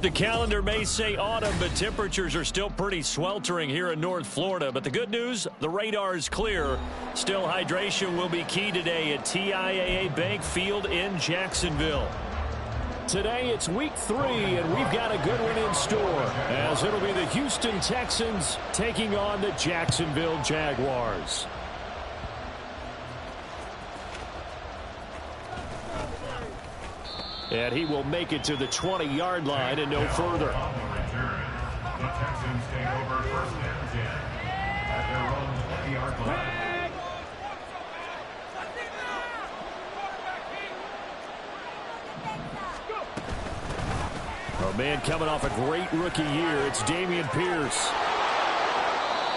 The calendar may say autumn, but temperatures are still pretty sweltering here in North Florida. But the good news, the radar is clear. Still, hydration will be key today at TIAA Bank Field in Jacksonville. Today, it's week 3, and we've got a good one in store, as it'll be the Houston Texans taking on the Jacksonville Jaguars. And he will make it to the 20-yard line and no further. The Texans take over first and 10 at their own 20-yard line. A man coming off a great rookie year, it's Dameon Pierce.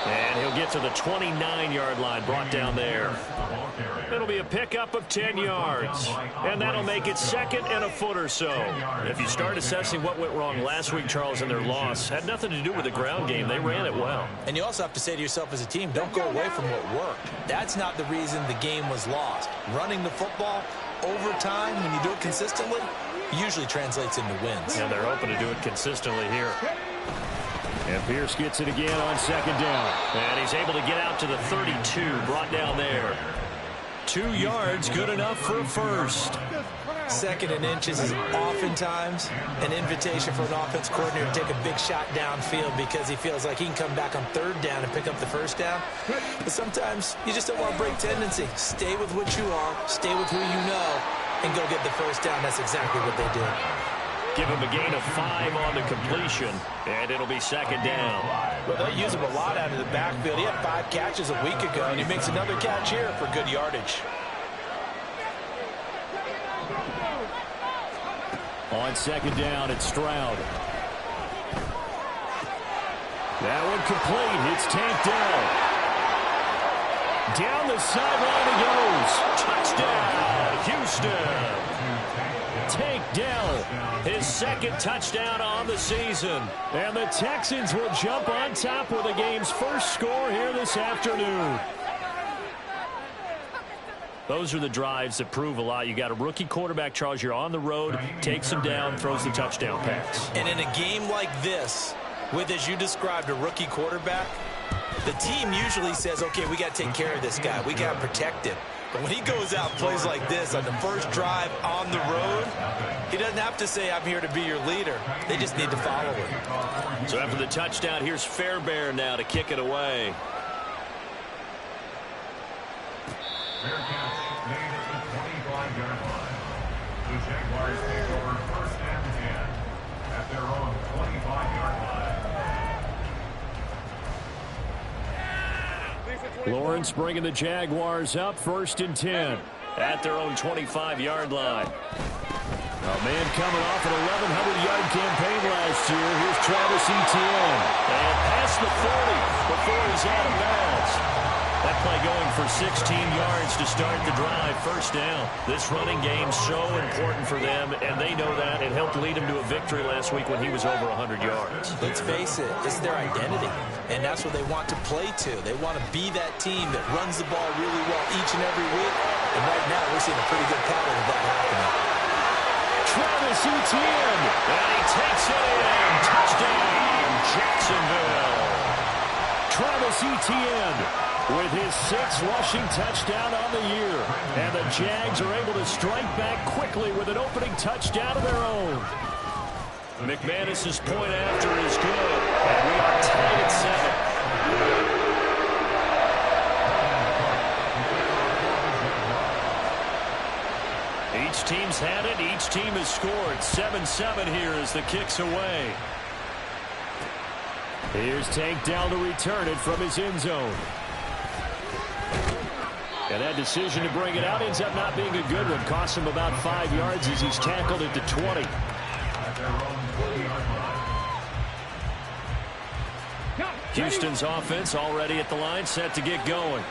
And he'll get to the 29-yard line, brought down there. It'll be a pickup of 10 yards. And that'll make it second and a foot or so. If you start assessing what went wrong last week, Charles, in their loss, had nothing to do with the ground game. They ran it well. And you also have to say to yourself as a team, don't go away from what worked. That's not the reason the game was lost. Running the football over time, when you do it consistently, usually translates into wins. And they're hoping to do it consistently here. And Pierce gets it again on second down. And he's able to get out to the 32, brought down there. 2 yards, good enough for a first. Second and inches is oftentimes an invitation for an offense coordinator to take a big shot downfield because he feels like he can come back on third down and pick up the first down. But sometimes you just don't want to break tendency. Stay with what you are, stay with who you know, and go get the first down. That's exactly what they did. Give him a gain of 5 on the completion, and it'll be second down. Well, they'll use him a lot out of the backfield. He had 5 catches a week ago, and he makes another catch here for good yardage. On second down, it's Stroud. That one complete. It's tanked down. Down the sideline he goes. Touchdown, Houston. Tank Dell, his second touchdown on the season. And the Texans will jump on top with the game's first score here this afternoon. Those are the drives that prove a lot. You got a rookie quarterback, Charles. You're on the road, takes him down, throws the touchdown pass. And in a game like this, with, as you described, a rookie quarterback, the team usually says, okay, we got to take care of this guy. We got to protect him. But when he goes out and plays like this on the first drive on the road, he doesn't have to say, I'm here to be your leader. They just need to follow him. So after the touchdown, here's Fairbairn now to kick it away. Fair catch made at the 25-yard line. The Jaguars take over first and 10 at their own 25-yard line. Lawrence bringing the Jaguars up first and 10 at their own 25-yard line. A man coming off an 1,100-yard campaign last year. Here's Travis Etienne. And past the 40 before he's out of bounds. That play going for 16 yards to start the drive. First down. This running game's so important for them, and they know that. It helped lead him to a victory last week when he was over 100 yards. Let's face it, it's their identity, and that's what they want to play to. They want to be that team that runs the ball really well each and every week, and right now we're seeing a pretty good pattern of that happening. Travis Etienne, and he takes it in. Touchdown, Jacksonville. Travis Etienne with his 6th rushing touchdown on the year. And the Jags are able to strike back quickly with an opening touchdown of their own. McManus's point after is good. And we are tied at 7. Each team's had it. Each team has scored. 7-7 here as the kick's away. Here's Tank Dell to return it from his end zone. And that decision to bring it out ends up not being a good one. Costs him about 5 yards as he's tackled it to 20. Houston's offense already at the line, set to get going.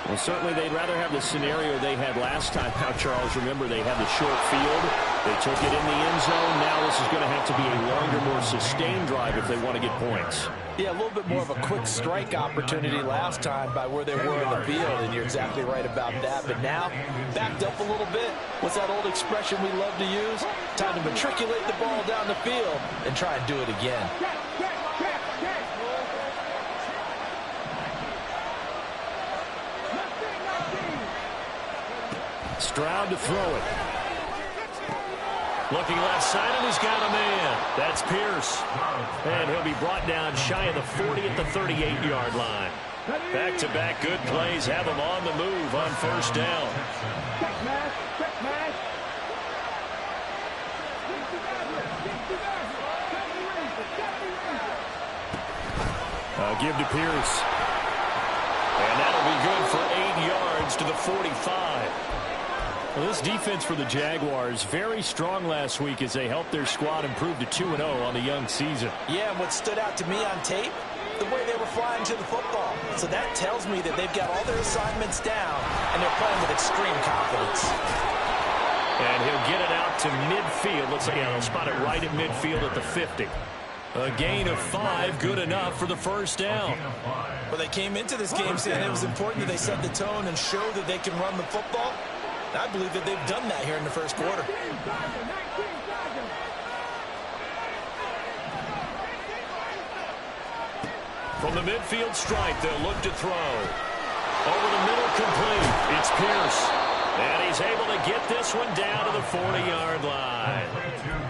Well, certainly they'd rather have the scenario they had last time. Now, Charles, remember they had the short field. They took it in the end zone. Now this is going to have to be a longer, more sustained drive if they want to get points. Yeah, a little bit more of a quick strike opportunity last time by where they were in the field, and you're exactly right about that. But now, backed up a little bit. What's that old expression we love to use? Time to matriculate the ball down the field and try and do it again. Stroud to throw it. Looking left side, and he's got a man. That's Pierce. And he'll be brought down shy of the 40 at the 38-yard line. Back-to-back good plays have him on the move on first down. Give to Pierce. And that'll be good for 8 yards to the 45. Well, this defense for the Jaguars, very strong last week as they helped their squad improve to 2-0 on the young season. Yeah, and what stood out to me on tape, the way they were flying to the football. So that tells me that they've got all their assignments down, and they're playing with extreme confidence. And he'll get it out to midfield. Let's say, he'll spot it right at midfield at the 50. A gain of 5, good enough for the first down. Well, they came into this game saying it was important that they set the tone and show that they can run the football. I believe that they've done that here in the first quarter. From the midfield stripe, they'll look to throw. Over the middle, complete. It's Pierce. And he's able to get this one down to the 40-yard line.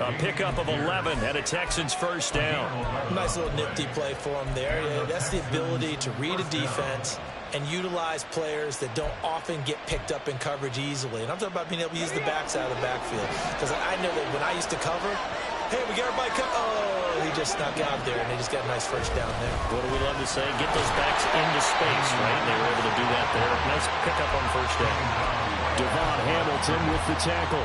A pickup of 11 and a Texans first down. Nice little nifty play for him there. Yeah, that's the ability to read a defense and utilize players that don't often get picked up in coverage easily. And I'm talking about being able to use the backs out of the backfield. Because I know that when I used to cover, hey, we got everybody cut. Oh, he just snuck out there, and they just got a nice first down there. What do we love to say? Get those backs into space, right? They were able to do that there. Nice pickup on first down. Devon Hamilton with the tackle.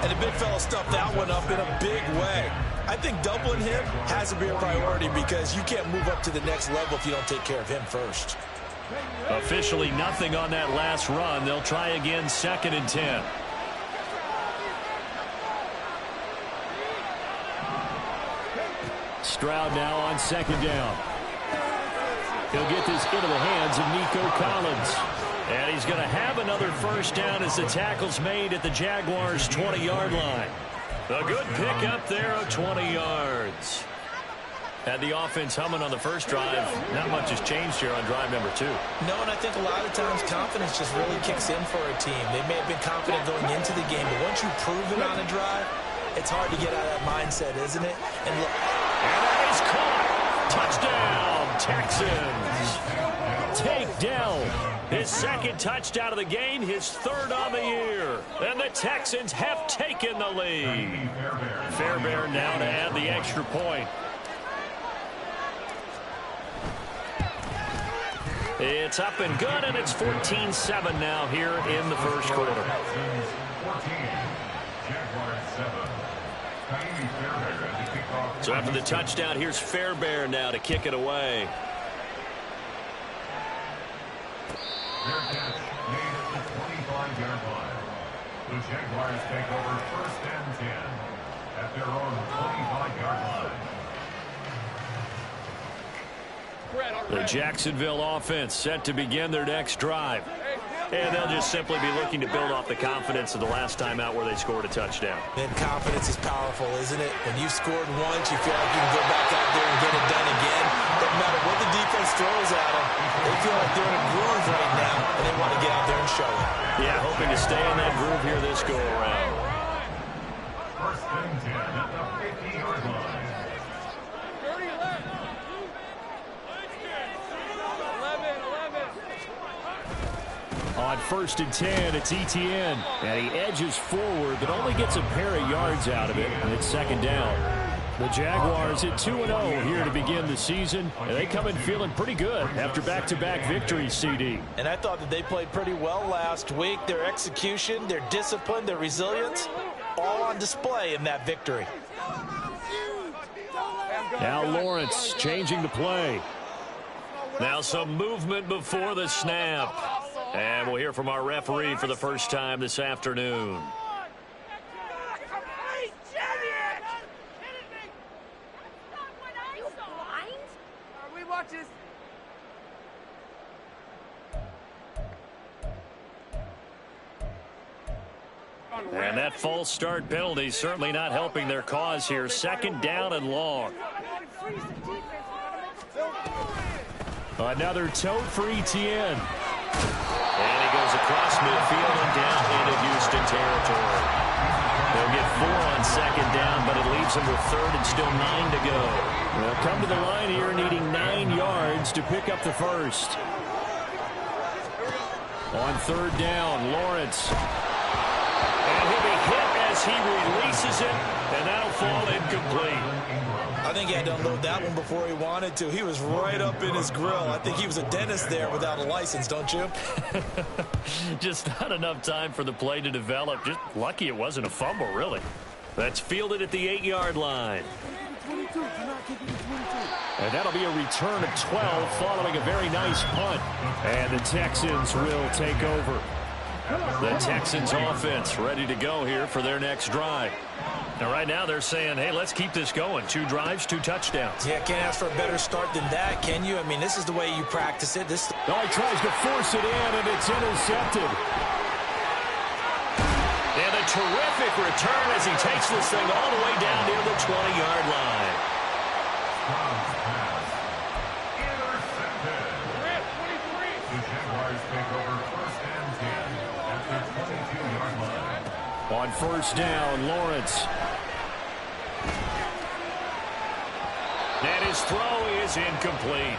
And the big fella stuffed that one up in a big way. I think doubling him has to be a priority because you can't move up to the next level if you don't take care of him first. Officially nothing on that last run. They'll try again, 2nd and 10. Stroud now on 2nd down. He'll get this into the hands of Nico Collins. And he's going to have another first down as the tackle's made at the Jaguars' 20-yard line. A good pickup there of 20 yards. Had the offense humming on the first drive. Not much has changed here on drive number 2. No, and I think a lot of times confidence just really kicks in for a team. They may have been confident going into the game, but once you prove it on a drive, it's hard to get out of that mindset, isn't it? And look. And that is caught. Touchdown, Texans. Take Dell. His 2nd touchdown of the game, his 3rd on the year. And the Texans have taken the lead. Fairbairn now to add the extra point. It's up and good, and it's 14-7 now here in the first quarter. So after the touchdown, here's Fairbairn now to kick it away. Their catch made at the 25-yard line. The Jaguars take over first and 10 at their own 25-yard line. The Jacksonville offense set to begin their next drive. And they'll just simply be looking to build off the confidence of the last time out where they scored a touchdown. And confidence is powerful, isn't it? When you've scored once, you feel like you can go back out there and get it done again. Doesn't matter what the defense throws at them. They feel like they're in a groove right now, and they want to get out there and show it. Yeah, hoping to stay in that groove here this go-around. First and 10 at the 50-yard line. On first and 10, it's Etienne. And he edges forward, but only gets a pair of yards out of it. And it's second down. The Jaguars at 2-0 here to begin the season. And they come in feeling pretty good after back-to-back victories, CD. And I thought that they played pretty well last week. Their execution, their discipline, their resilience, all on display in that victory. Now Lawrence changing the play. Now some movement before the snap. And we'll hear from our referee for the first time this afternoon. And that false start penalty certainly not helping their cause here. Second down and long. Another tote for Etienne. And he goes across midfield and down into Houston territory. They'll get 4 on second down, but it leaves them with third and still 9 to go. They'll come to the line here needing 9 yards to pick up the first. On third down, Lawrence. And he'll be hit as he releases it, and that'll fall incomplete. I think he had to unload that one before he wanted to. He was right up in his grill. I think he was a dentist there without a license, don't you? Just not enough time for the play to develop. Just lucky it wasn't a fumble, really. That's fielded at the 8-yard line. And that'll be a return of 12 following a very nice punt. And the Texans will take over. The Texans offense ready to go here for their next drive. Now, right now, they're saying, hey, let's keep this going. 2 drives, 2 touchdowns. Yeah, can't ask for a better start than that, can you? I mean, this is the way you practice it. He tries to force it in, and it's intercepted. And a terrific return as he takes this thing all the way down near the 20-yard line. Intercepted. The Jaguars take over first and 10 at the 22-yard line. On first down, Lawrence. And his throw is incomplete.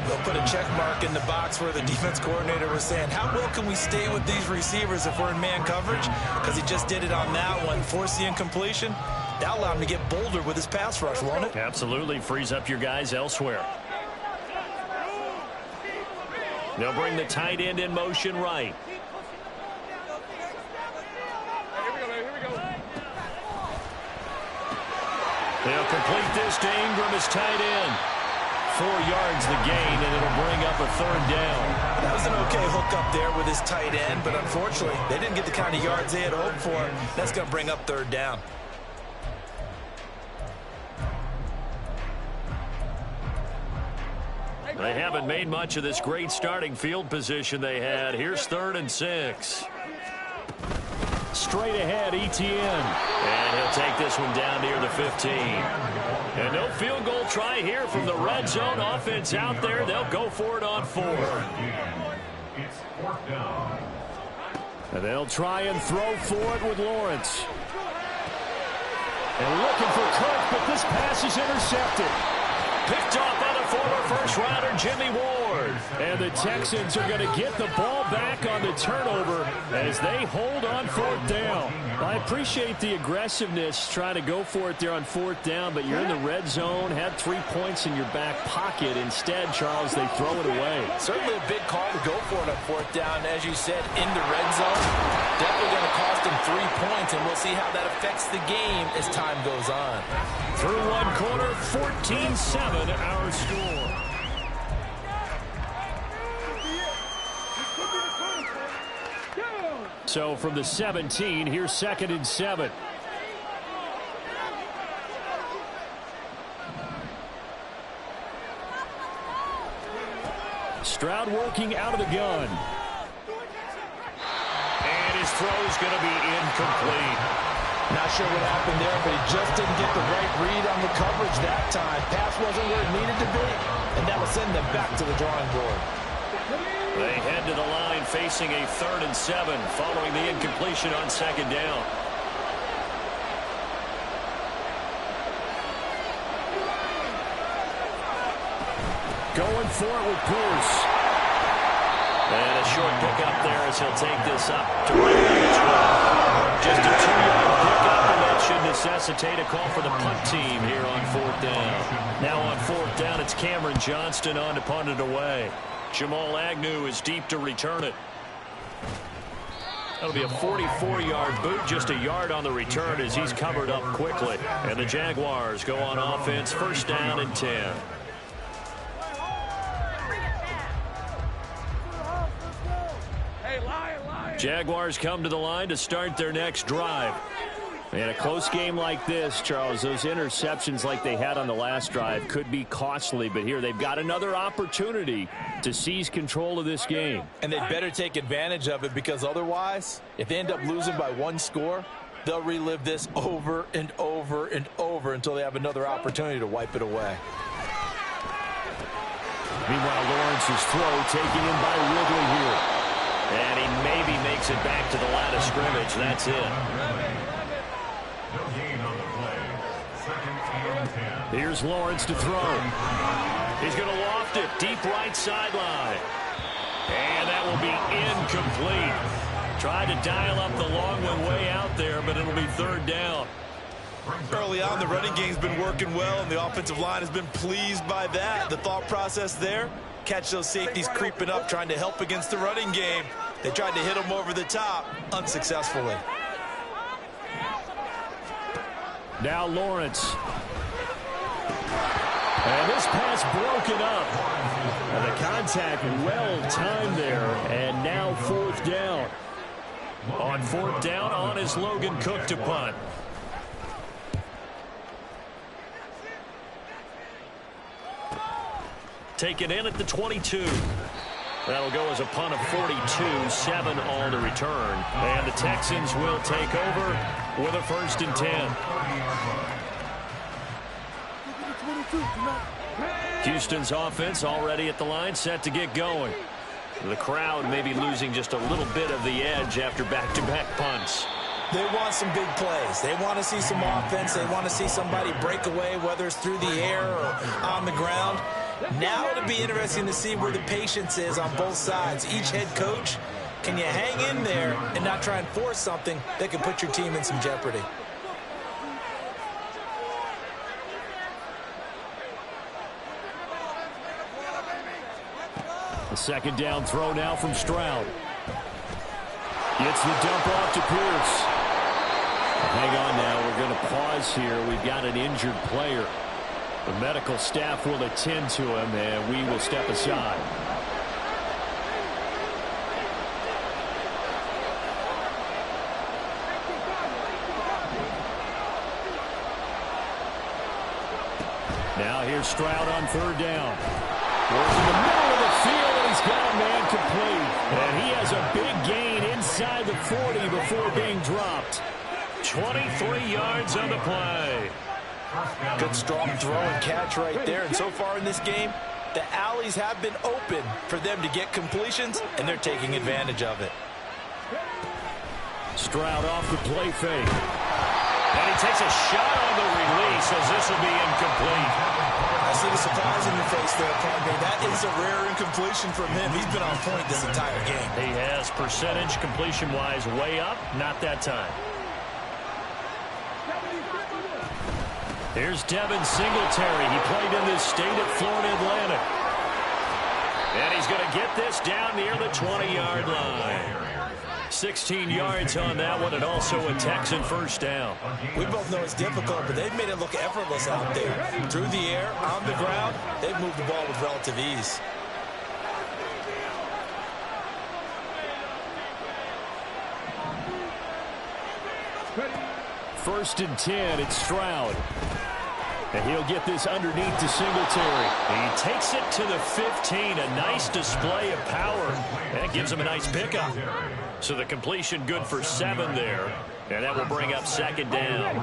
They'll put a check mark in the box where the defense coordinator was saying, how well can we stay with these receivers if we're in man coverage? Because he just did it on that one. Force the incompletion. That'll allow him to get bolder with his pass rush, won't it? Absolutely. Frees up your guys elsewhere. They'll bring the tight end in motion right. They'll complete this to Ingram as tight end. 4 yards the gain, and it'll bring up a third down. That was an okay hook up there with his tight end, but unfortunately, they didn't get the kind of yards they had hoped for. That's going to bring up third down. They haven't made much of this great starting field position they had. Here's 3rd and 6. Straight ahead, Etienne. And he'll take this one down near the 15. And no field goal try here from the red zone. Offense out there. They'll go for it on 4. It's 4th down. And they'll try and throw for it with Lawrence. And looking for Cook, but this pass is intercepted. Picked off by the former first-rounder Jimmy Ward. And the Texans are going to get the ball back on the turnover as they hold on 4th down. I appreciate the aggressiveness trying to go for it there on 4th down, but you're in the red zone, had 3 points in your back pocket. Instead, Charles, they throw it away. Certainly a big call to go for it on 4th down. As you said, in the red zone, definitely going to cost them 3 points, and we'll see how that affects the game as time goes on. Through one quarter, 14-7 our score. So from the 17, here's 2nd and 7. Stroud working out of the gun. And his throw's going to be incomplete. Not sure what happened there, but he just didn't get the right read on the coverage that time. Pass wasn't where it needed to be, and that will send them back to the drawing board. They head to the line facing a 3rd and 7 following the incompletion on 2nd down. Going for it with Pierce. And a short pickup there as he'll take this up to right near the 12. Just a 2-yard pickup, and that should necessitate a call for the punt team here on 4th down. Now on 4th down, it's Cameron Johnston on to punt it away. Jamal Agnew is deep to return it. That'll be a 44-yard boot, just a yard on the return as he's covered up quickly. And the Jaguars go on offense, 1st down and 10. Jaguars come to the line to start their next drive. And a close game like this, Charles, those interceptions like they had on the last drive could be costly, but here they've got another opportunity to seize control of this game. And they better take advantage of it, because otherwise, if they end up losing by 1 score, they'll relive this over and over and over until they have another opportunity to wipe it away. Meanwhile, Lawrence's throw taken in by Ridley here. And he maybe makes it back to the line of scrimmage. That's it. No gain on the play. 2nd and 10. Here's Lawrence to throw. He's going to loft it deep right sideline. And that will be incomplete. Tried to dial up the long one way out there, but it'll be 3rd down. Early on, the running game's been working well, and the offensive line has been pleased by that. The thought process there, catch those safeties creeping up, trying to help against the running game. They tried to hit them over the top, unsuccessfully. Now Lawrence. And this pass broken up. And the contact well timed there. And now 4th down. On 4th down, on is Logan Cook to punt. Taken in at the 22. That'll go as a punt of 42, 7 all to return. And the Texans will take over with a 1st and 10. Houston's offense already at the line, set to get going. The crowd may be losing just a little bit of the edge after back-to-back punts. They want some big plays. They want to see some offense. They want to see somebody break away, whether it's through the air or on the ground. Now it'll be interesting to see where the patience is on both sides. Each head coach, can you hang in there and not try and force something that can put your team in some jeopardy? The 2nd down throw now from Stroud. Gets the dump off to Pierce. Hang on now, we're going to pause here. We've got an injured player. The medical staff will attend to him, and we will step aside. Now here's Stroud on 3rd down. Works in the middle of the field, and he's got a man complete. And he has a big gain inside the 40 before being dropped. 23 yards on the play. Good strong throw and catch right there. And so far in this game, the alleys have been open for them to get completions, and they're taking advantage of it. Stroud off the play fake. And he takes a shot on the release as this will be incomplete. I see the surprise in your face there, partner. That is a rare incompletion from him. He's been on point this entire game. He has percentage completion-wise way up. Not that time. Here's Devin Singletary. He played in this state at Florida Atlantic. And he's going to get this down near the 20-yard line. 16 yards on that one, and also a Texan 1st down. We both know it's difficult, but they've made it look effortless out there. Through the air, on the ground, they've moved the ball with relative ease. 1st and 10. It's Stroud. And he'll get this underneath to Singletary. He takes it to the 15. A nice display of power. And it gives him a nice pickup. So the completion good for 7 there. And that will bring up 2nd down.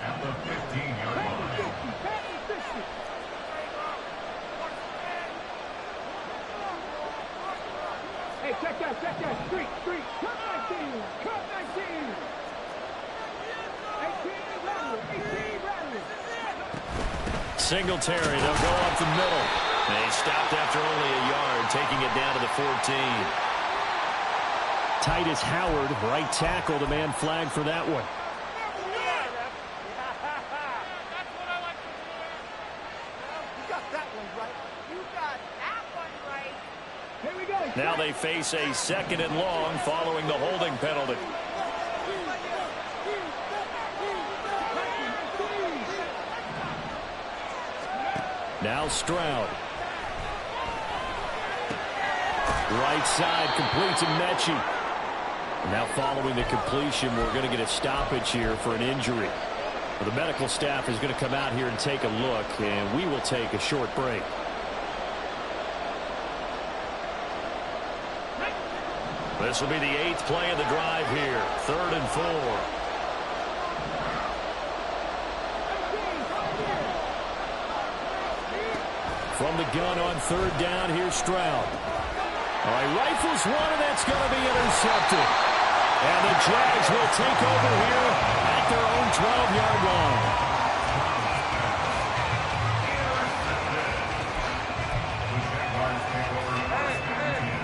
At the 15-yard line. Hey, check that. Street. Cut 19. Cut 19. 18, rattle it. Singletary, they'll go up the middle. And he stopped after only a yard, taking it down to the 14. Titus Howard, right tackle, the man flagged for that one. Now they face a 2nd and long following the holding penalty. Now Stroud. Right side completes to Mechie. Now following the completion, we're going to get a stoppage here for an injury. Well, the medical staff is going to come out here and take a look, and we will take a short break. This will be the 8th play of the drive here. 3rd and 4. From the gun on 3rd down, here's Stroud. All right, rifles one, and that's going to be intercepted. And the Jags will take over here at their own 12-yard line.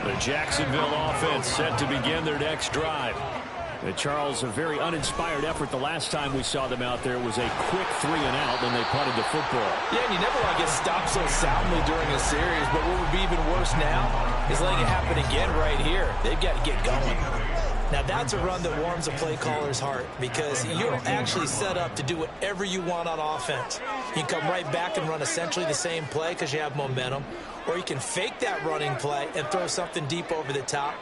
The Jacksonville offense set to begin their next drive. Charles, a very uninspired effort the last time we saw them out there. Was a quick 3 and out, then they punted the football. Yeah, and you never want to get stopped so soundly during a series, but what would be even worse now is letting it happen again right here. They've got to get going. Now, that's a run that warms a play caller's heart because you're actually set up to do whatever you want on offense. You can come right back and run essentially the same play because you have momentum, or you can fake that running play and throw something deep over the top,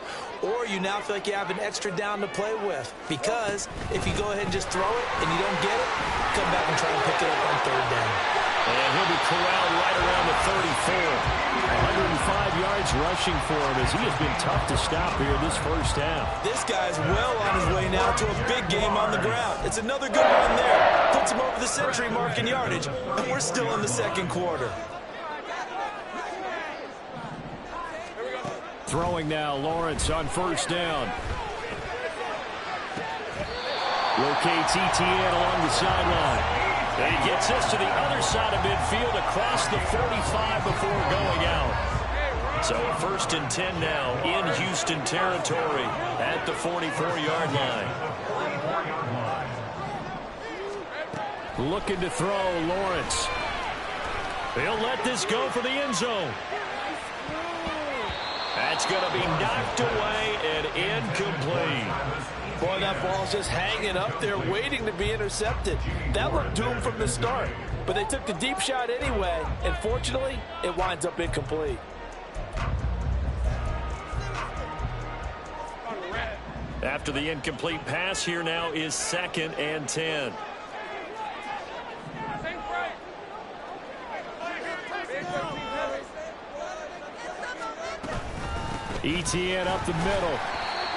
or you now feel like you have an extra down to play with because if you go ahead and just throw it and you don't get it, come back and try and pick it up on 3rd down. And he'll be corralled right around the 34. 105 yards rushing for him as he has been tough to stop here this first half. This guy's well on his way now to a big game on the ground. It's another good run there. Puts him over the century mark in yardage, and we're still in the 2nd quarter. Throwing now, Lawrence on 1st down. Rotates ETN along the sideline. And he gets this to the other side of midfield across the 45 before going out. So 1st and 10 now in Houston territory at the 44-yard line. Looking to throw, Lawrence. He'll let this go for the end zone. That's going to be knocked away and incomplete. Boy, that ball's just hanging up there waiting to be intercepted. That looked doomed from the start, but they took the deep shot anyway, and fortunately, it winds up incomplete. After the incomplete pass, here now is 2nd and 10. ETN up the middle.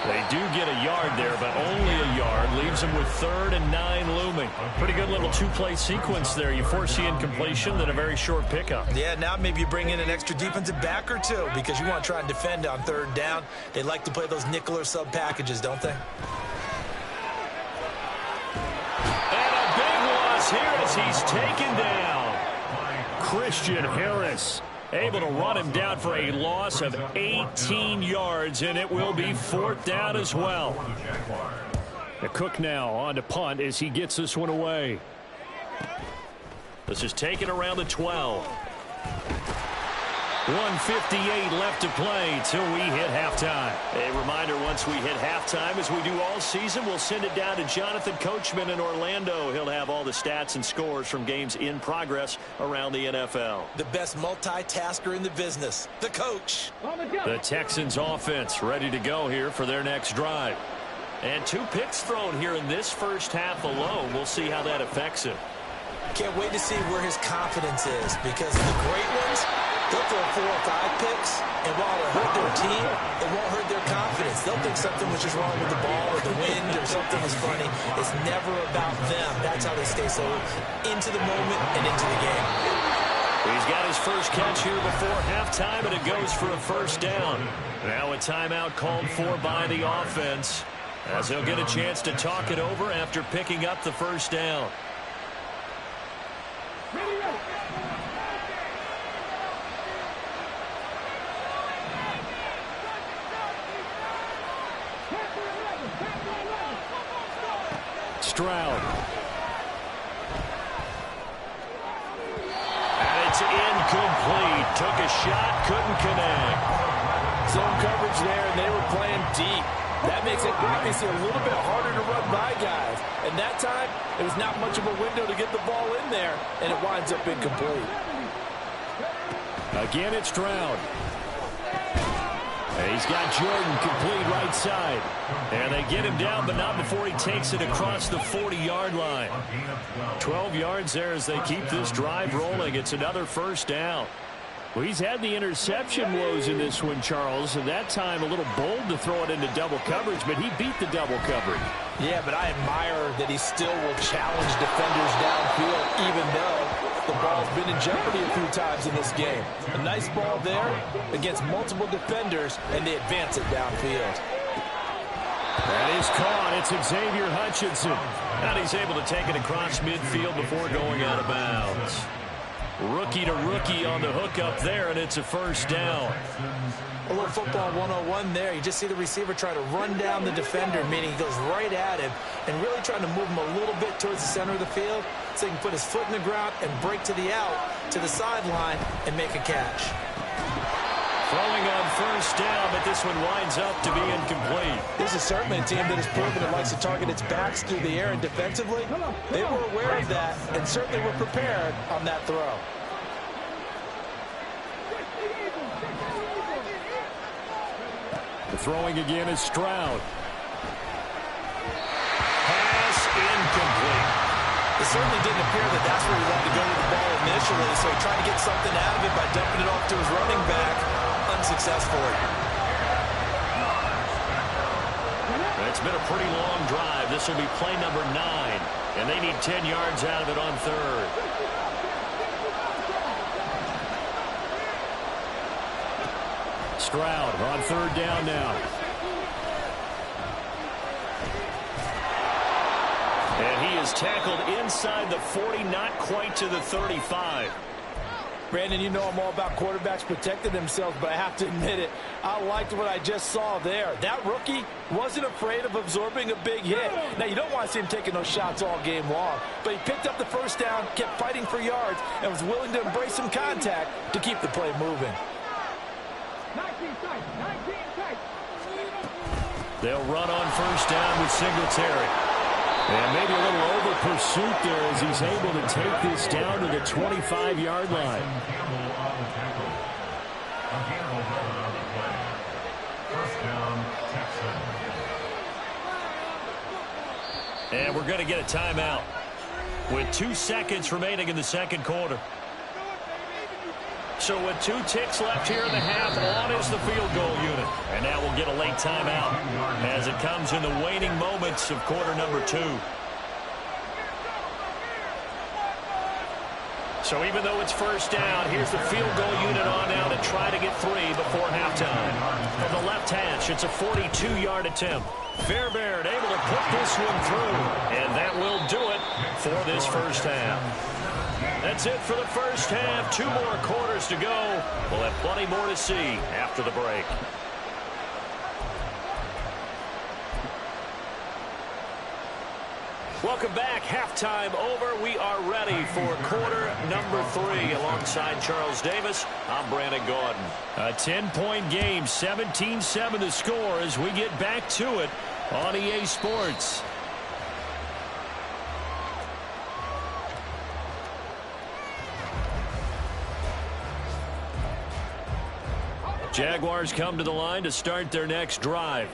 They do get a yard there, but only a yard. Leaves them with 3rd and 9 looming. Pretty good little 2-play sequence there. You force the incompletion, then a very short pickup. Yeah, now maybe you bring in an extra defensive back or two because you want to try and defend on 3rd down. They like to play those nickel or sub packages, don't they? And a big loss here as he's taken down. Christian Harris able to run him down for a loss of 18 yards, and it will be 4th down as well. The Cook now on to punt as he gets this one away. This is taken around the 12. 1:58 left to play till we hit halftime. A reminder, once we hit halftime, as we do all season, we'll send it down to Jonathan Coachman in Orlando. He'll have all the stats and scores from games in progress around the NFL. The best multitasker in the business, the coach. The Texans offense ready to go here for their next drive. And 2 picks thrown here in this first half alone. We'll see how that affects him. Can't wait to see where his confidence is, because the great ones, they'll throw 4 or 5 picks, and while it'll hurt their team, it won't hurt their confidence. They'll think something was just wrong with the ball or the wind or something was funny. It's never about them. That's how they stay so into the moment and into the game. He's got his first catch here before halftime, and it goes for a first down. Now a timeout called for by the offense, as they'll get a chance to talk it over after picking up the first down. Stroud. And it's incomplete. Took a shot, couldn't connect. Zone coverage there, and they were playing deep. That makes it obviously a little bit harder to run by guys. And that time, it was not much of a window to get the ball in there, and it winds up incomplete. Again, it's Stroud. And he's got Jordan complete right side. And they get him down, but not before he takes it across the 40-yard line. 12 yards there as they keep this drive rolling. It's another first down. Well, he's had the interception woes in this one, Charles, and that time a little bold to throw it into double coverage, but he beat the double coverage. Yeah, but I admire that he still will challenge defenders downfield, even though the ball's been in jeopardy a few times in this game. A nice ball there against multiple defenders, and they advance it downfield. That is caught. It's Xavier Hutchinson. And he's able to take it across midfield before going out of bounds. Rookie to rookie on the hook up there, and it's a first down. A little football 101 there. You just see the receiver try to run down the defender, meaning he goes right at him and really trying to move him a little bit towards the center of the field so he can put his foot in the ground and break to the out, to the sideline, and make a catch. Throwing on first down, but this one winds up to be incomplete. This is certainly a team that has proven it likes to target its backs through the air, and defensively, they were aware of that and certainly were prepared on that throw. The throwing again is Stroud. Pass incomplete. It certainly didn't appear that that's where he wanted to go with the ball initially, so he tried to get something out of it by dumping it off to his running back unsuccessfully. It's been a pretty long drive. This will be play number 9, and they need 10 yards out of it on third. Stroud on third down now. And he is tackled inside the 40, not quite to the 35. Brandon, you know I'm all about quarterbacks protecting themselves, but I have to admit it, I liked what I just saw there. That rookie wasn't afraid of absorbing a big hit. Now, you don't want to see him taking those shots all game long, but he picked up the first down, kept fighting for yards, and was willing to embrace some contact to keep the play moving. 19 tight. They'll run on first down with Singletary. And maybe a little over pursuit there as he's able to take this down to the 25-yard line. And we're going to get a timeout with 2 seconds remaining in the second quarter. So with 2 ticks left here in the half, on is the field goal unit. And now we'll get a late timeout as it comes in the waning moments of quarter number 2. So even though it's first down, here's the field goal unit on now to try to get 3 before halftime. From the left hash, it's a 42-yard attempt. Fairbairn able to put this one through, and that will do it for this first half. That's it for the first half. 2 more quarters to go. We'll have plenty more to see after the break. Welcome back. Halftime over. We are ready for quarter number 3. Alongside Charles Davis, I'm Brandon Gordon. A 10-point game, 17-7 the score as we get back to it on EA Sports. Jaguars come to the line to start their next drive.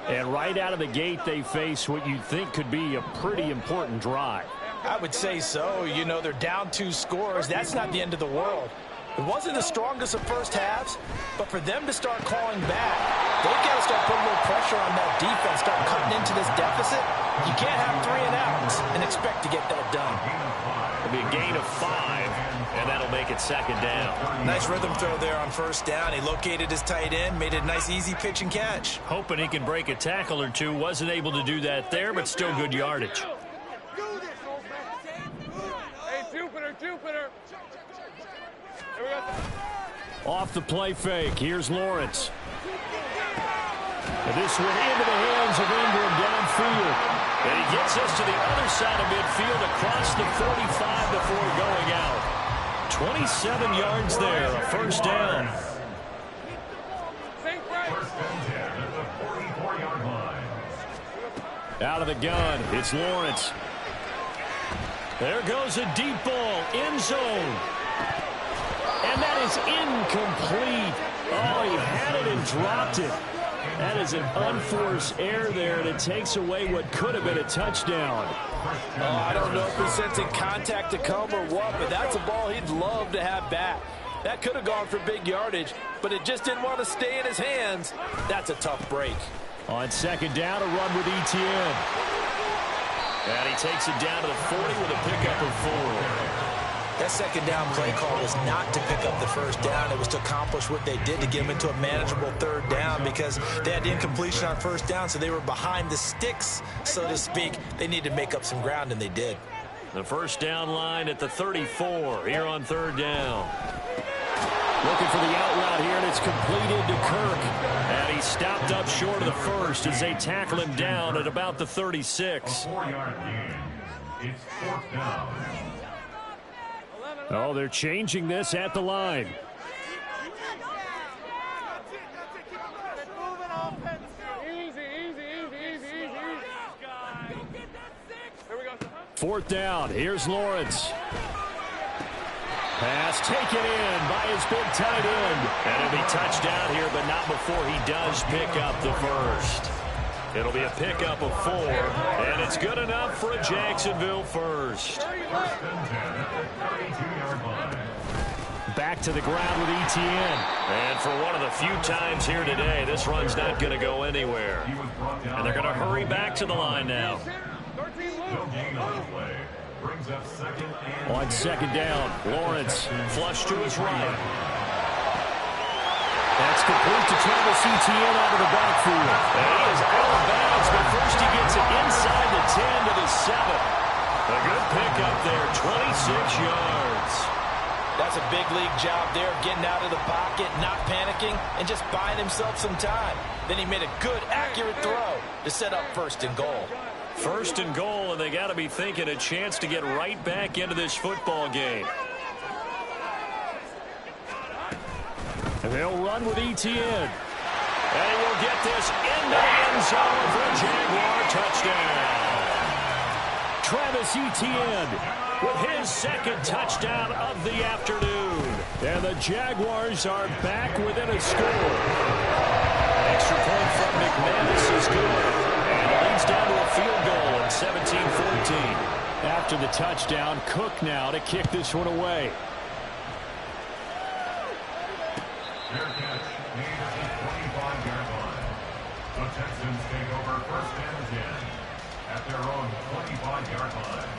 And right out of the gate, they face what you'd think could be a pretty important drive. I would say so. You know, they're down 2 scores. That's not the end of the world. It wasn't the strongest of first halves, but for them to start clawing back, they've got to start putting a little pressure on that defense, start cutting into this deficit. You can't have 3 and outs and expect to get that done. It'll be a gain of 5, and that'll make it 2nd down. Nice rhythm throw there on 1st down. He located his tight end, made it a nice, easy pitch and catch. Hoping he can break a tackle or two. Wasn't able to do that there, but still good yardage. Hey, Jupiter. Off the play fake. Here's Lawrence. And this one into the hands of Ingram downfield. And he gets us to the other side of midfield across the 45 before going out. 27 yards there, a 1st down. First and 10 at the 44-yard line. Out of the gun, it's Lawrence. There goes a deep ball, end zone. And that is incomplete. Oh, he had it and dropped it. That is an unforced error there, and it takes away what could have been a touchdown. Oh, I don't know if he's sensing contact to come or what, but that's a ball he'd love to have back. That could have gone for big yardage, but it just didn't want to stay in his hands. That's a tough break. On 2nd down, a run with Etienne. And he takes it down to the 40 with a pickup of 4. That 2nd down play call was not to pick up the 1st down. It was to accomplish what they did to get them into a manageable 3rd down because they had the incompletion on 1st down, so they were behind the sticks, so to speak. They needed to make up some ground, and they did. The 1st down line at the 34 here on 3rd down. Looking for the out route here, and it's completed to Kirk. And he stopped up short of the 1st as they tackle him down at about the 36. A 4-yard gain. It's 4th down. Oh, they're changing this at the line. Easy. 4th down. Here's Lawrence. Pass taken in by his big tight end. And it'll be touchdown here, but not before he does pick up the 1st. It'll be a pickup of 4, and it's good enough for a Jacksonville 1st. Back to the ground with Etienne. And for one of the few times here today, this run's not going to go anywhere. And they're going to hurry back to the line now. On 2nd down, Lawrence flush to his right. That's complete to Travis Etienne out of the backfield. And he is out of bounds, but first he gets it inside the 10 to the 7. A good pickup there, 26 yards. That's a big league job there of getting out of the pocket, not panicking, and just buying himself some time. Then he made a good, accurate throw to set up 1st and goal. 1st and goal, and they got to be thinking a chance to get right back into this football game. And they'll run with Etienne. And he will get this into the end zone for a Jaguar touchdown. Travis Etienne with his 2nd touchdown of the afternoon. And the Jaguars are back within a score. Extra point from McManus is good. And it leads down to a field goal at 17-14. After the touchdown, Cook now to kick this one away. Their catch made at the 25-yard line. The Texans take over 1st and 10 at their own 25-yard line.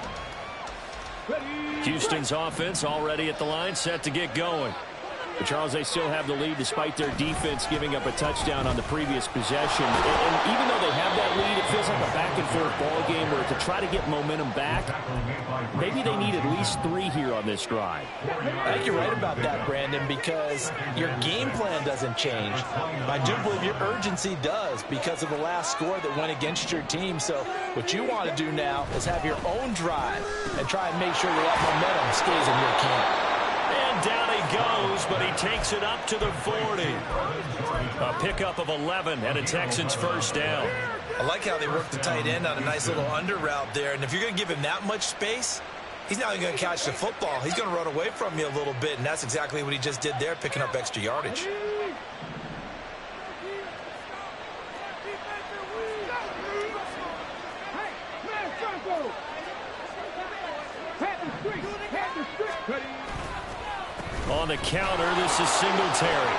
Houston's offense already at the line, set to get going. But Charles, they still have the lead despite their defense giving up a touchdown on the previous possession. And even though they have that lead, it feels like a back-and-forth ball game where to try to get momentum back, maybe they need at least 3 here on this drive. I think you're right about that, Brandon, because your game plan doesn't change. I do believe your urgency does because of the last score that went against your team. So what you want to do now is have your own drive and try and make sure that momentum stays in your camp. And down he goes, but he takes it up to the 40. A pickup of 11 and a Texans 1st down. I like how they work the tight end on a nice little under route there. And if you're going to give him that much space, he's not even going to catch the football. He's going to run away from you a little bit, and that's exactly what he just did there, picking up extra yardage. on the counter. This is Singletary.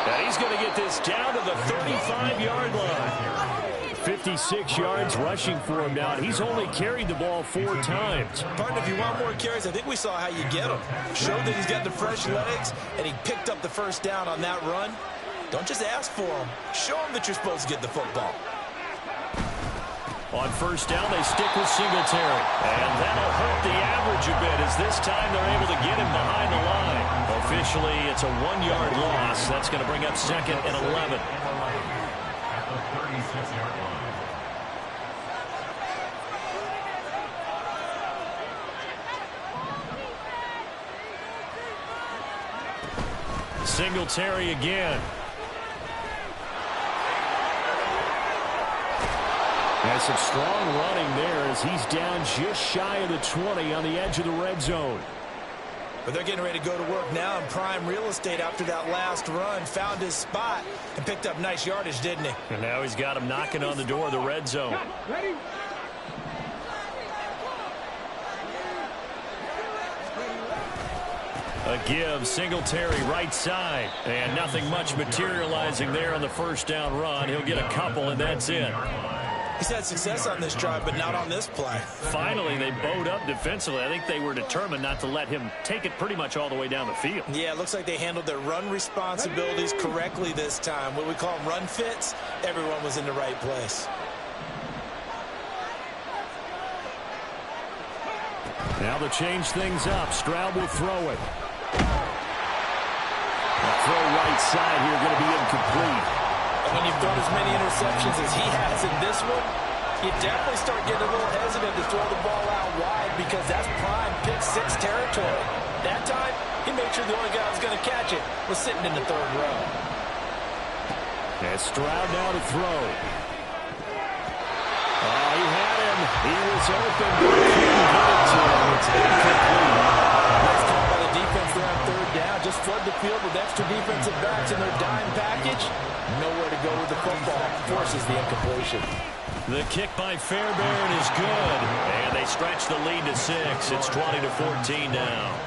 And he's going to get this down to the 35-yard line. 56 yards rushing for him now. He's only carried the ball 4 times. Partner, if you want more carries, I think we saw how you get him. Showed that he's got the fresh legs, and he picked up the first down on that run. Don't just ask for him. Show him that you're supposed to get the football. On first down, they stick with Singletary. And that'll hurt the average a bit as this time they're able to get him behind the line. Officially, it's a 1-yard loss. That's going to bring up 2nd and 11. At the 36-yard line. Singletary again. Has some strong running there as he's down just shy of the 20 on the edge of the red zone. But they're getting ready to go to work now in prime real estate after that last run. Found his spot and picked up nice yardage, didn't he? And now he's got him knocking on the door of the red zone. Ready? A give, Singletary right side. And nothing much materializing there on the first down run. He'll get a couple, and that's it. He's had success on this drive, but not on this play. Finally, they bowed up defensively. I think they were determined not to let him take it pretty much all the way down the field. Yeah, it looks like they handled their run responsibilities correctly this time. What we call them run fits, everyone was in the right place. Now to change things up, Stroud will throw it. Throw right side here, going to be incomplete. And when you've thrown as many interceptions as he has in this one, you definitely start getting a little hesitant to throw the ball out wide because that's prime pick 6 territory. That time, he made sure the only guy who was going to catch it was sitting in the 3rd row. And Stroud now to throw. Oh, he had him. He was open, but he couldn't get it to him. It's incomplete. Nice call by the defense there on 3rd down. Just flood the field with extra defensive backs in their dime package. Nowhere to go with the football. Forces the incompletion. The kick by Fairbairn is good. And they stretch the lead to 6. It's 20-14 now.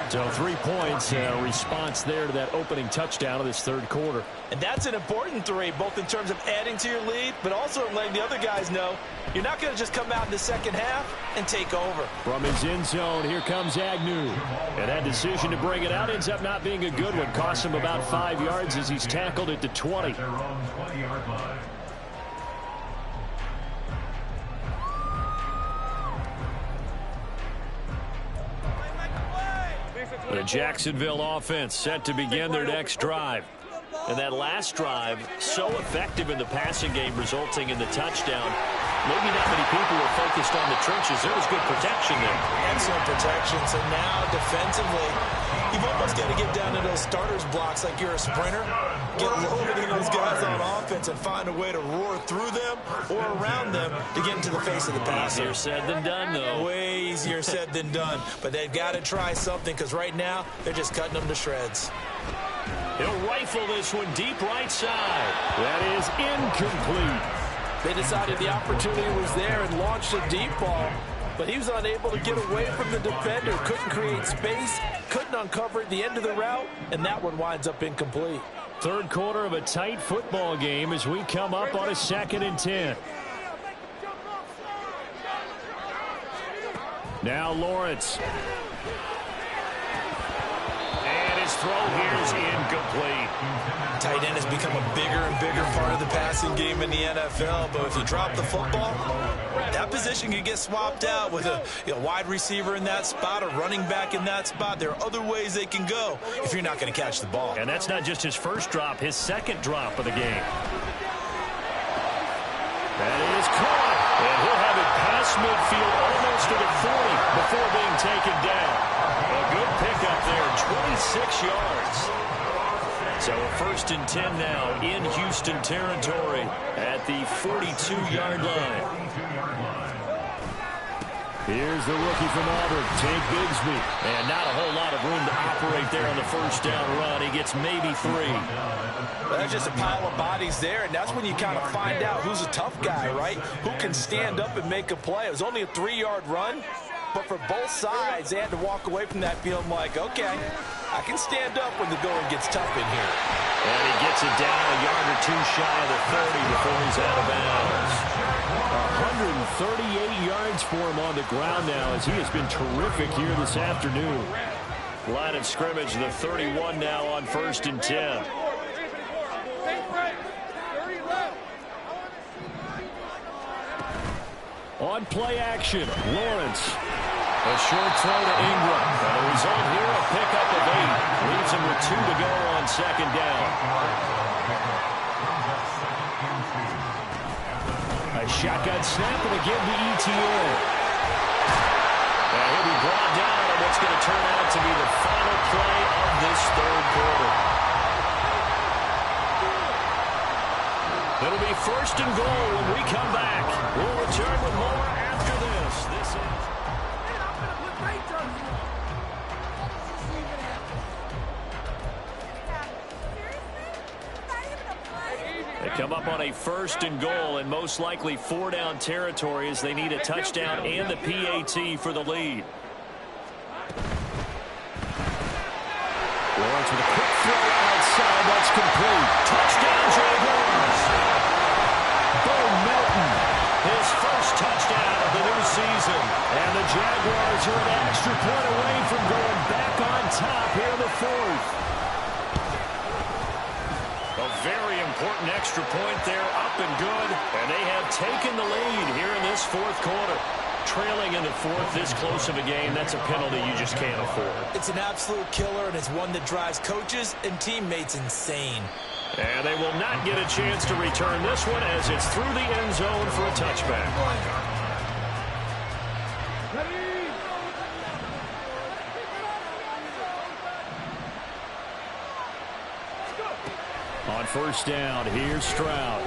So 3 points, response there to that opening touchdown of this 3rd quarter. And that's an important 3, both in terms of adding to your lead, but also in letting the other guys know you're not going to just come out in the second half and take over. From his end zone, here comes Agnew. And that decision to bring it out ends up not being a good one. Costs him about 5 yards as he's tackled at the 20. At their own 20-yard line. The Jacksonville offense set to begin their next drive. And that last drive, so effective in the passing game, resulting in the touchdown. Maybe not many people were focused on the trenches. There was good protection there. Excellent protection. So now, defensively, you've almost got to get down to those starters blocks like you're a sprinter. Get loaded in those guys on offense and find a way to roar through them or around them to get into the face of the passer. Easier said than done, though. Way easier said than done. But they've got to try something because right now, they're just cutting them to shreds. He'll rifle this one deep right side. That is incomplete. They decided the opportunity was there and launched a deep ball, but he was unable to get away from the defender, couldn't create space, couldn't uncover at the end of the route, and that one winds up incomplete. 3rd quarter of a tight football game as we come up on a 2nd and 10. Now Lawrence. And his throw here is incomplete. Tight end has become a bigger and bigger part of the passing game in the NFL, but if you drop the football, that position can get swapped out with a wide receiver in that spot, a running back in that spot. There are other ways they can go if you're not going to catch the ball. And that's not just his first drop, his 2nd drop of the game. That is caught. And he'll have it past midfield almost to the 40 before being taken down. A good pickup there, 26 yards. So a 1st and 10 now in Houston territory at the 42-yard line. Here's the rookie from Auburn, Tank Bigsby. And not a whole lot of room to operate there on the first down run. He gets maybe 3. Well, that's just a pile of bodies there, and that's when you kind of find out who's a tough guy, right? Who can stand up and make a play. It was only a 3-yard run, But for both sides, they had to walk away from that feeling like, okay, I can stand up when the going gets tough in here. And he gets it down a yard or two shy of the 30 before he's out of bounds. 138 yards for him on the ground now as he has been terrific here this afternoon. Line of scrimmage, the 31 now on 1st and 10. On play action, Lawrence. A short throw to Ingram. And the result here, a pickup of 8. Leaves him with 2 to go on 2nd down. A shotgun snap and a give to ETN. And he'll be brought down on what's going to turn out to be the final play of this 3rd quarter. It'll be 1st and goal when we come back. We'll return with more after this. This is... They come up on a 1st and goal and most likely 4-down territory as they need a touchdown and the PAT for the lead. Lawrence with a quick throw outside. That's complete. Touchdown, Jaguars. Bo Melton, his first touchdown of the new season. And the Jaguars are an extra point away from going back on top here in the 4th. A very important extra point there, up and good. And they have taken the lead here in this 4th quarter. Trailing in the 4th, this close of a game, that's a penalty you just can't afford. It's an absolute killer, and it's one that drives coaches and teammates insane. And they will not get a chance to return this one as it's through the end zone for a touchback. On 1st down, here's Stroud.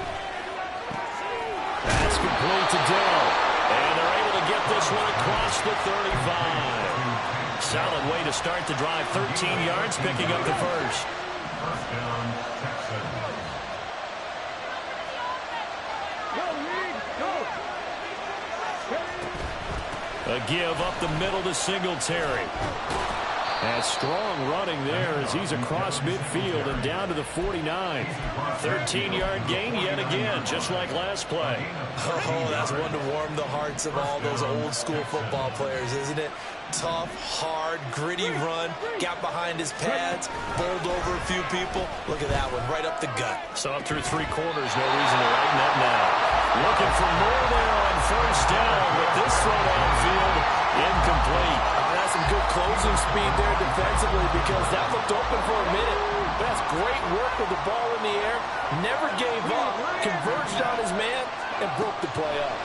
That's complete to Dell. And they're able to get this one across the 35. Solid way to start the drive. 13 yards, picking up the 1st. 1st down, Texans. A give up the middle to Singletary. And strong running there as he's across midfield and down to the 49. 13-yard gain yet again, just like last play. Oh, that's one to warm the hearts of all those old-school football players, isn't it? Tough, hard, gritty run, got behind his pads, bowled over a few people. Look at that one, right up the gut. Saw it through 3 quarters, no reason to lighten up now. Looking for more there on 1st down, but this throw downfield, incomplete. That's some good closing speed there defensively because that looked open for a minute. That's great work with the ball in the air. Never gave up, converged on his man, and broke the play up.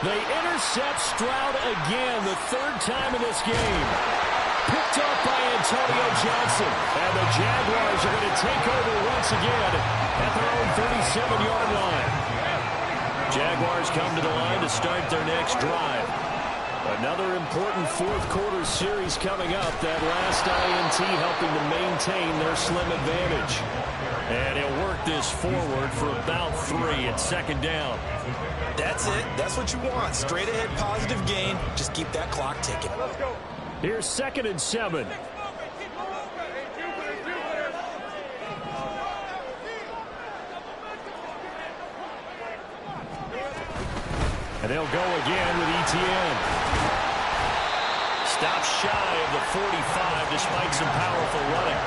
They intercept Stroud again, the 3rd time in this game. Picked up by Antonio Johnson. And the Jaguars are going to take over once again at their own 37-yard line. Jaguars come to the line to start their next drive. Another important 4th quarter series coming up. That last INT helping to maintain their slim advantage. And he'll work this forward for about 3 at 2nd down. That's it. That's what you want. Straight ahead positive gain. Just keep that clock ticking. Here's 2nd and 7. And they'll go again with ETN. Stops shy of the 45 despite some powerful running.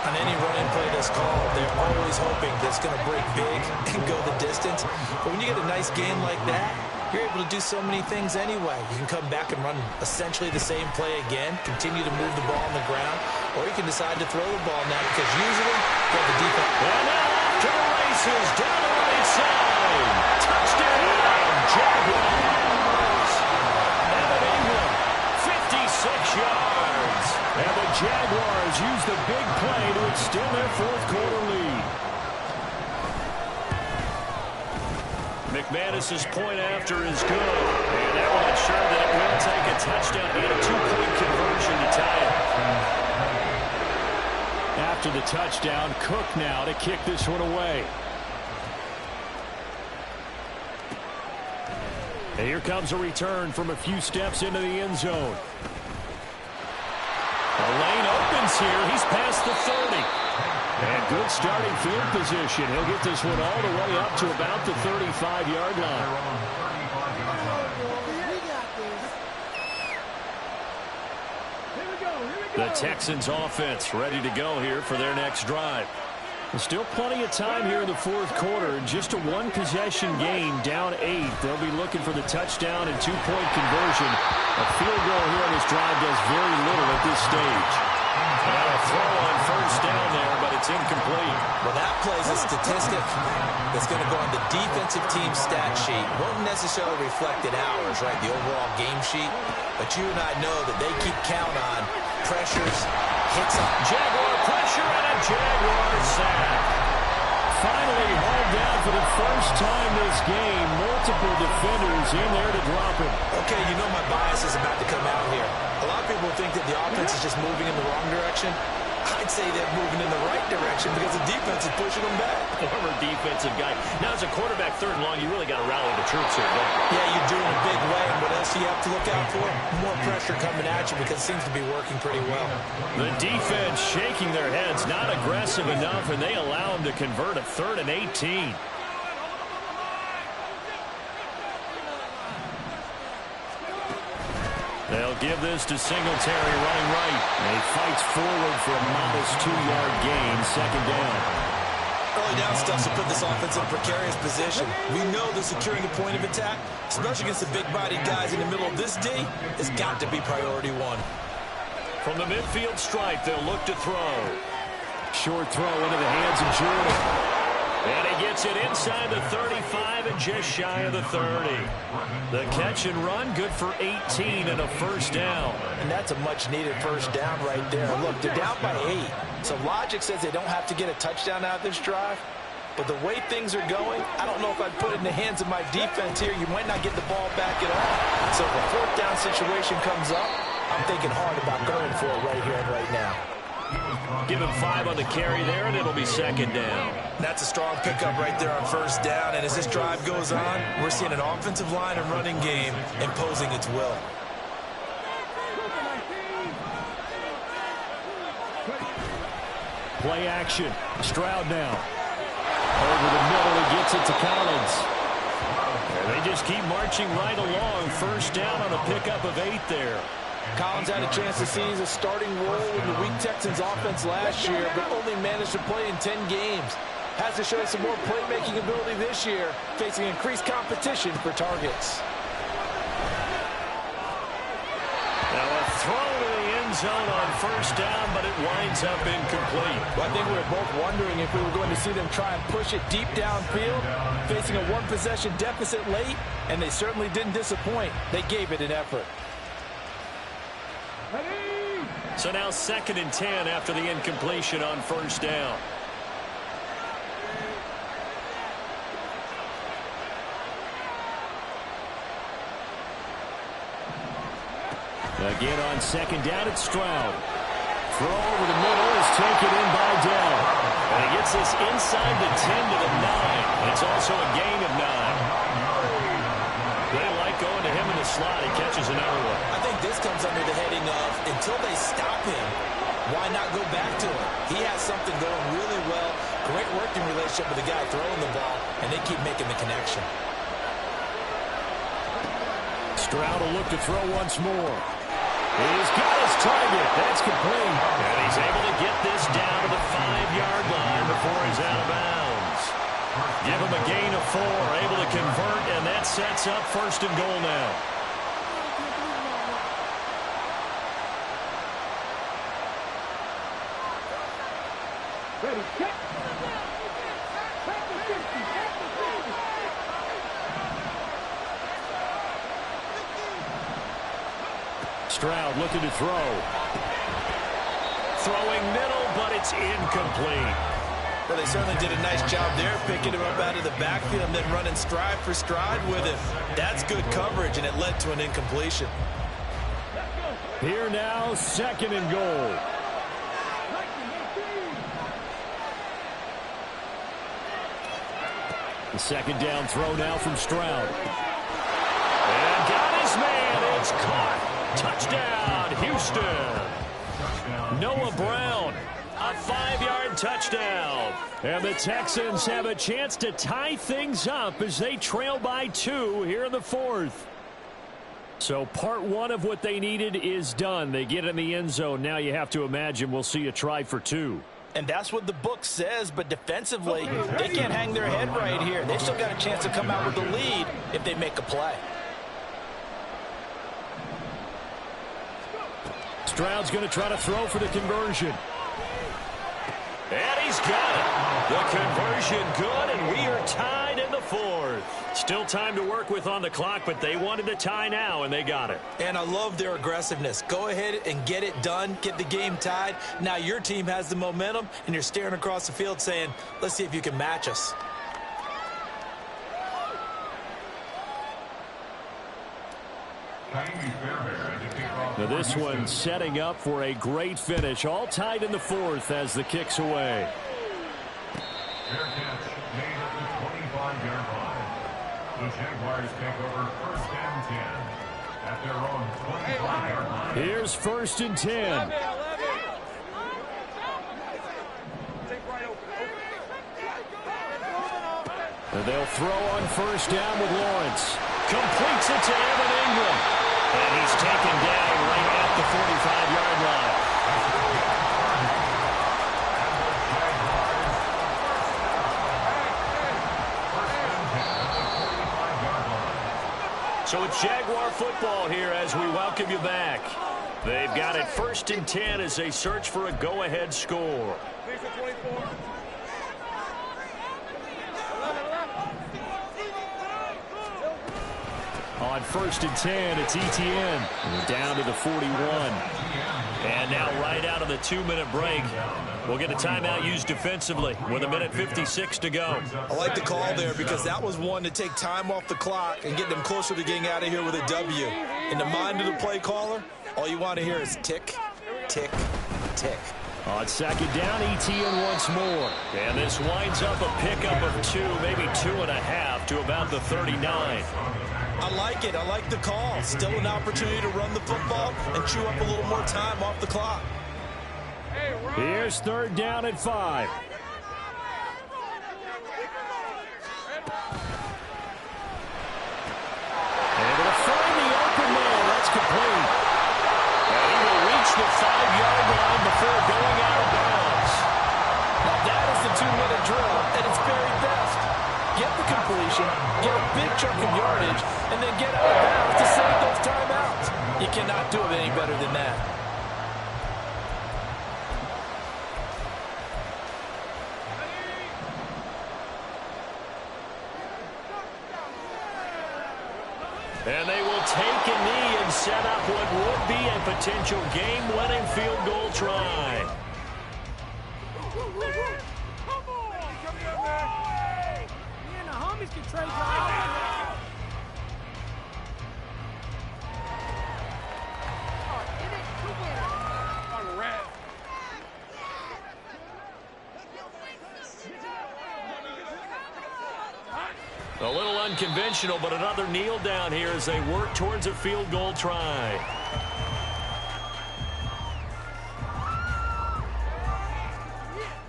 On any running play that's called, they're always hoping that it's going to break big and go the distance. But when you get a nice gain like that, you're able to do so many things anyway. You can come back and run essentially the same play again, continue to move the ball on the ground, or you can decide to throw the ball now because usually you have the defense. And now off to the races, down the right side. Touchdown, Jaguars. Evan Ingram, 56 yards. And the Jaguars use the big play to extend their 4th quarter lead. McManus's point after is good. And that will ensure that it will take a touchdown and a 2-point conversion to tie it. After the touchdown, Cook now to kick this one away. And here comes a return from a few steps into the end zone. The lane opens here. He's past the 30. And good starting field position. He'll get this one all the way up to about the 35-yard line. The Texans offense ready to go here for their next drive. There's still plenty of time here in the fourth quarter. Just a one-possession game, down 8. They'll be looking for the touchdown and two-point conversion. A field goal here on this drive does very little at this stage. Now a throw on first down there, but it's incomplete. Well, that plays a statistic that's going to go on the defensive team stat sheet. Won't necessarily reflect in ours, right, the overall game sheet. But you and I know that they keep count on pressures, hits on Jaguar pressure, and a Jaguar sack. Finally hauled down for the first time this game. Multiple defenders in there to drop him. Okay, you know my bias is about to come out here. A lot of people think that the offense is just moving in the wrong direction. I'd say they're moving in the right direction because the defense is pushing them back. Former defensive guy. Now, as a quarterback, third and long, you really got to rally the troops here, don't you? Yeah, you do in a big way. And what else do you have to look out for? More pressure coming at you because it seems to be working pretty well. The defense shaking their heads, not aggressive enough, and they allow them to convert a 3rd and 18. They'll give this to Singletary running right. And he fights forward for a modest 2-yard gain, second down. Early down stuff to put this offense in a precarious position. We know that securing a point of attack, especially against the big-bodied guys in the middle of this D, has got to be priority one. From the midfield stripe, they'll look to throw. Short throw into the hands of Jordan. And he gets it inside the 35 and just shy of the 30. The catch and run, good for 18 and a first down. And that's a much-needed first down right there. Look, they're down by 8. So logic says they don't have to get a touchdown out of this drive. But the way things are going, I don't know if I'd put it in the hands of my defense here. You might not get the ball back at all. So if a fourth down situation comes up, I'm thinking hard about going for it right here and right now. Give him 5 on the carry there, and it'll be second down. That's a strong pickup right there on first down. And as this drive goes on, we're seeing an offensive line and running game imposing its will. Play action. Stroud now. Over the middle, he gets it to Collins. And they just keep marching right along. First down on a pickup of 8 there. Collins had a chance to seize a starting role in the weak Texans offense last year, but only managed to play in 10 games. Has to show some more playmaking ability this year, facing increased competition for targets. Now a throw to the end zone on first down, but it winds up incomplete. Well, I think we were both wondering if we were going to see them try and push it deep downfield, facing a one-possession deficit late, and they certainly didn't disappoint. They gave it an effort. So now 2nd and 10 after the incompletion on first down. Again on 2nd down, it's Stroud. Throw over the middle is taken in by Dell. And he gets this inside the 10 to the 9. It's also a gain of 9. They like going to him in the slot. He catches another one. I think this comes under the heading of, until they stop him, why not go back to him? He has something going really well. Great working relationship with the guy throwing the ball, and they keep making the connection. Stroud will look to throw once more. He's got his target. That's complete. And he's able to get this down to the 5-yard line before he's out of bounds. Give him a gain of 4, able to convert, and that sets up 1st and goal now. Ready, check. Stroud looking to throw. Throwing middle, but it's incomplete. Well, they certainly did a nice job there, picking him up out of the backfield and then running stride for stride with him. That's good coverage, and it led to an incompletion. Here now, 2nd and goal. The 2nd down throw now from Stroud. And It's caught. Touchdown, Houston. Noah Brown, a 5-yard touchdown. And the Texans have a chance to tie things up as they trail by 2 here in the 4th. So part 1 of what they needed is done. They get in the end zone. Now you have to imagine we'll see a try for 2. And that's what the book says, but defensively, they can't hang their head right here. They've still got a chance to come out with the lead if they make a play. Stroud's going to try to throw for the conversion. And he's got it. The conversion good, and we are tied in the 4th. Still time to work with on the clock, but they wanted to tie now, and they got it. And I love their aggressiveness. Go ahead and get it done. Get the game tied. Now your team has the momentum, and you're staring across the field saying, let's see if you can match us. Now this one setting up for a great finish. All tied in the 4th as the kick's away. Fair catch made at the 25-yard line. The Jaguars take over 1st and 10 at their own 25-yard line. Here's 1st and 10. And they'll throw on 1st down with Lawrence. Completes it to Evan Ingram. And he's taken down right at the 45-yard line. So it's Jaguar football here as we welcome you back. They've got it 1st and 10 as they search for a go-ahead score. On 1st and 10, it's Etienne. Down to the 41. And now right out of the 2-minute break, we'll get a timeout used defensively with 1:56 to go. I like the call there because that was one to take time off the clock and get them closer to getting out of here with a W. In the mind of the play caller, all you want to hear is tick, tick, tick. On 2nd down, Etienne once more. And this winds up a pickup of 2, maybe 2.5 to about the 39. I like it. I like the call. Still an opportunity to run the football and chew up a little more time off the clock. Here's 3rd down at 5. Able to find the open man. That's complete. And he will reach the 5-yard line before going out of bounds. Now that is the 2-minute drill at its very best. Get the completion, get a big chunk of yardage, and then get out of bounds to save those timeouts. You cannot do it any better than that. And they will take a knee and set up what would be a potential game-winning field goal try. A little unconventional, but another kneel down here as they work towards a field goal try.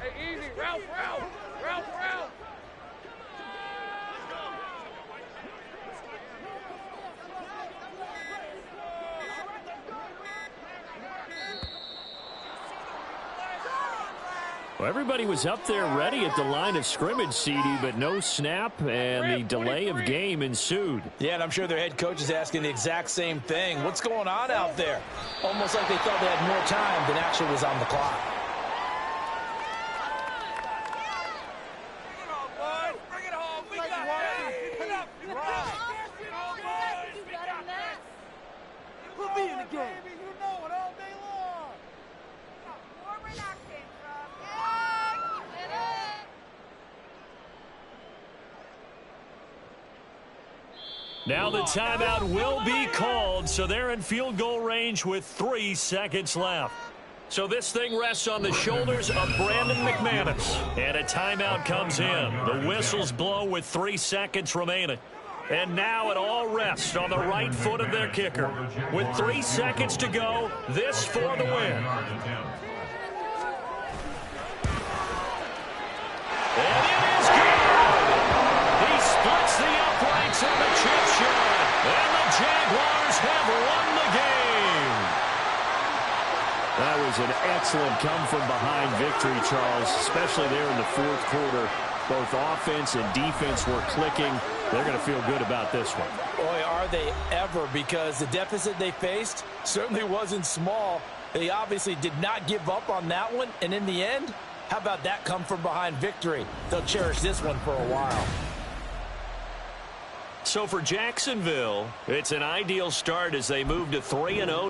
Hey, easy. Ralph. Well, everybody was up there ready at the line of scrimmage, CD, but no snap, and the delay of game ensued. Yeah, and I'm sure their head coach is asking the exact same thing. What's going on out there? Almost like they thought they had more time than actually was on the clock. Bring it home. We got it. Put up. We'll be in the game. You know it all day long. More relaxing, Now the timeout will be called, so they're in field goal range with 3 seconds left. So this thing rests on the shoulders of Brandon McManus. And a timeout comes in. The whistles blow with 3 seconds remaining. And now it all rests on the right foot of their kicker. With 3 seconds to go, this for the win. And it is good! He splits the uprights on the chip shot. And the Jaguars have won the game. That was an excellent come-from-behind victory, Charles, especially there in the fourth quarter. Both offense and defense were clicking. They're going to feel good about this one. Boy, are they ever, because the deficit they faced certainly wasn't small. They obviously did not give up on that one, and in the end, how about that come-from-behind victory? They'll cherish this one for a while. So for Jacksonville, it's an ideal start as they move to 3-0.